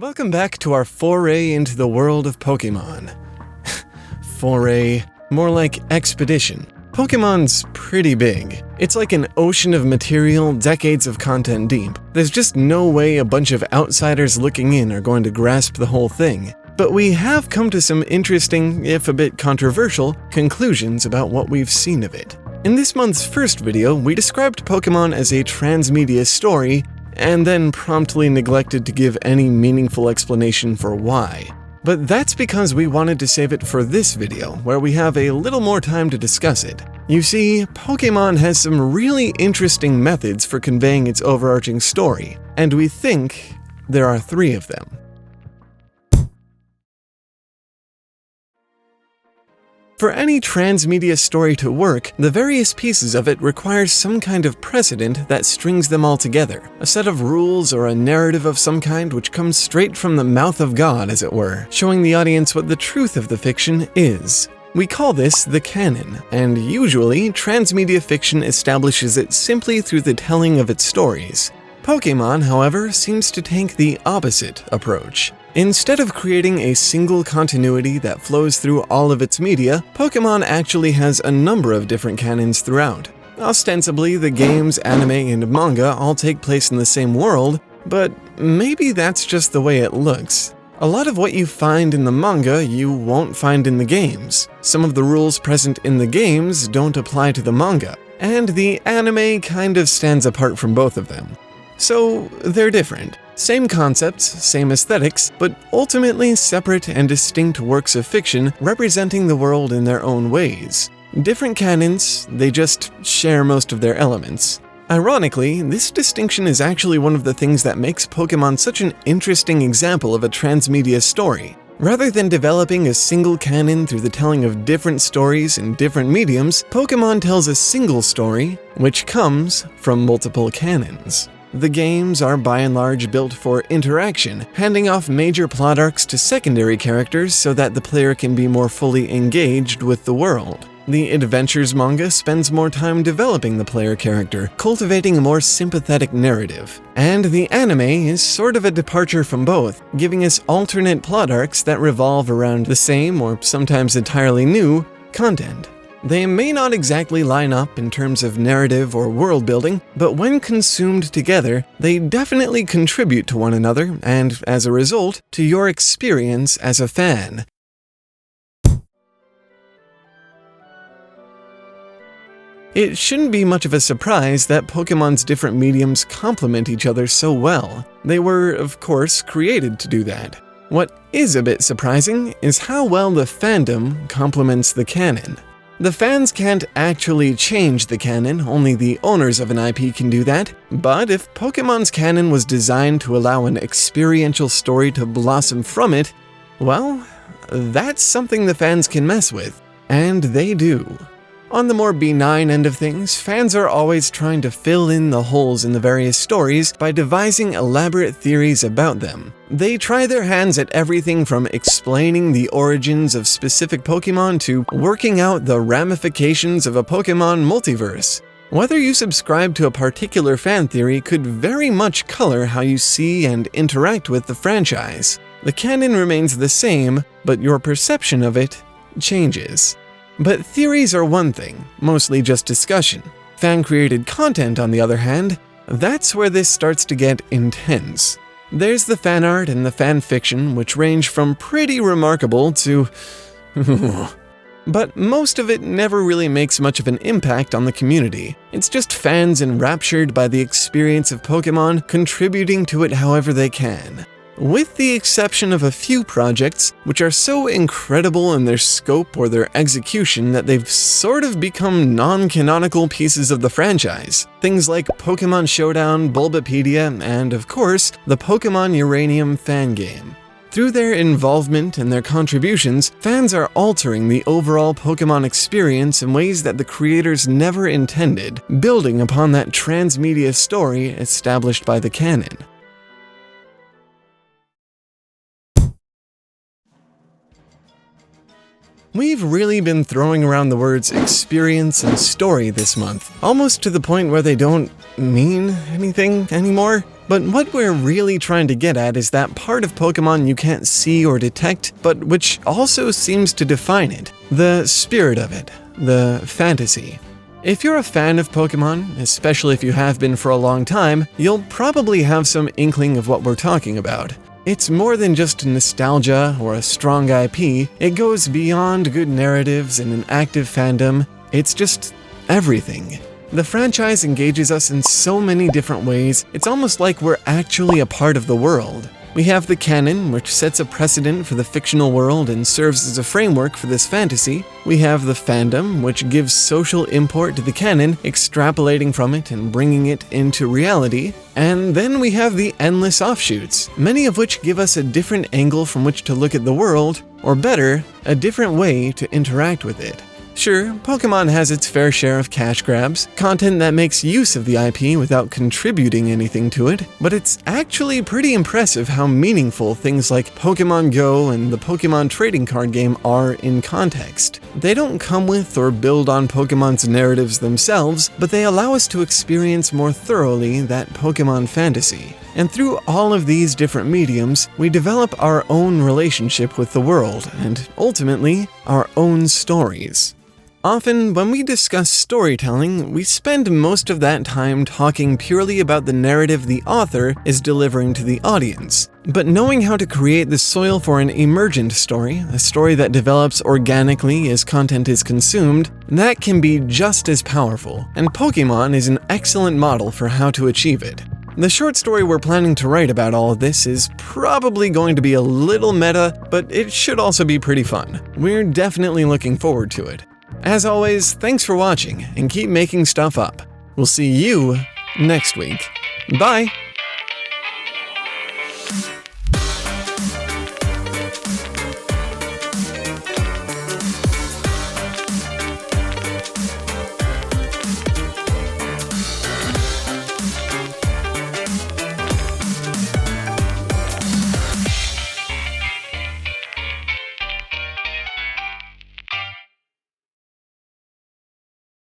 Welcome back to our foray into the world of Pokémon. Foray, more like expedition. Pokemon's pretty big. It's like an ocean of material, decades of content deep. There's just no way a bunch of outsiders looking in are going to grasp the whole thing. But we have come to some interesting, if a bit controversial, conclusions about what we've seen of it. In this month's first video, we described Pokémon as a transmedia story, and then promptly neglected to give any meaningful explanation for why. But that's because we wanted to save it for this video, where we have a little more time to discuss it. You see, Pokémon has some really interesting methods for conveying its overarching story, and we think there are 3 of them. For any transmedia story to work, the various pieces of it require some kind of precedent that strings them all together, a set of rules or a narrative of some kind which comes straight from the mouth of God, as it were, showing the audience what the truth of the fiction is. We call this the canon, and usually, transmedia fiction establishes it simply through the telling of its stories. Pokémon, however, seems to take the opposite approach. Instead of creating a single continuity that flows through all of its media, Pokémon actually has a number of different canons throughout. Ostensibly, the games, anime, and manga all take place in the same world, but maybe that's just the way it looks. A lot of what you find in the manga you won't find in the games. Some of the rules present in the games don't apply to the manga, and the anime kind of stands apart from both of them. So they're different. Same concepts, same aesthetics, but ultimately separate and distinct works of fiction representing the world in their own ways. Different canons, they just share most of their elements. Ironically, this distinction is actually one of the things that makes Pokémon such an interesting example of a transmedia story. Rather than developing a single canon through the telling of different stories in different mediums, Pokémon tells a single story, which comes from multiple canons. The games are by and large built for interaction, handing off major plot arcs to secondary characters so that the player can be more fully engaged with the world. The Adventures manga spends more time developing the player character, cultivating a more sympathetic narrative. And the anime is sort of a departure from both, giving us alternate plot arcs that revolve around the same, or sometimes entirely new, content. They may not exactly line up in terms of narrative or world building, but when consumed together, they definitely contribute to one another and, as a result, to your experience as a fan. It shouldn't be much of a surprise that Pokémon's different mediums complement each other so well. They were, of course, created to do that. What is a bit surprising is how well the fandom complements the canon. The fans can't actually change the canon, only the owners of an IP can do that, but if Pokémon's canon was designed to allow an experiential story to blossom from it, well, that's something the fans can mess with, and they do. On the more benign end of things, fans are always trying to fill in the holes in the various stories by devising elaborate theories about them. They try their hands at everything from explaining the origins of specific Pokémon to working out the ramifications of a Pokémon multiverse. Whether you subscribe to a particular fan theory could very much color how you see and interact with the franchise. The canon remains the same, but your perception of it changes. But theories are one thing, mostly just discussion. Fan-created content, on the other hand, that's where this starts to get intense. There's the fan art and the fan fiction, which range from pretty remarkable to... But most of it never really makes much of an impact on the community. It's just fans enraptured by the experience of Pokémon, contributing to it however they can. With the exception of a few projects, which are so incredible in their scope or their execution that they've sort of become non-canonical pieces of the franchise. Things like Pokémon Showdown, Bulbapedia, and of course, the Pokémon Uranium fan game. Through their involvement and their contributions, fans are altering the overall Pokémon experience in ways that the creators never intended, building upon that transmedia story established by the canon. We've really been throwing around the words experience and story this month, almost to the point where they don't mean anything anymore. But what we're really trying to get at is that part of Pokémon you can't see or detect, but which also seems to define it. The spirit of it. The fantasy. If you're a fan of Pokémon, especially if you have been for a long time, you'll probably have some inkling of what we're talking about. It's more than just nostalgia or a strong IP, it goes beyond good narratives and an active fandom. It's just everything. The franchise engages us in so many different ways, it's almost like we're actually a part of the world. We have the canon, which sets a precedent for the fictional world and serves as a framework for this fantasy. We have the fandom, which gives social import to the canon, extrapolating from it and bringing it into reality. And then we have the endless offshoots, many of which give us a different angle from which to look at the world, or better, a different way to interact with it. Sure, Pokémon has its fair share of cash grabs, content that makes use of the IP without contributing anything to it, but it's actually pretty impressive how meaningful things like Pokémon Go and the Pokémon trading card game are in context. They don't come with or build on Pokémon's narratives themselves, but they allow us to experience more thoroughly that Pokémon fantasy. And through all of these different mediums, we develop our own relationship with the world, and ultimately, our own stories. Often, when we discuss storytelling, we spend most of that time talking purely about the narrative the author is delivering to the audience. But knowing how to create the soil for an emergent story, a story that develops organically as content is consumed, that can be just as powerful, and Pokémon is an excellent model for how to achieve it. The short story we're planning to write about all of this is probably going to be a little meta, but it should also be pretty fun. We're definitely looking forward to it. As always, thanks for watching, and keep making stuff up. We'll see you next week. Bye!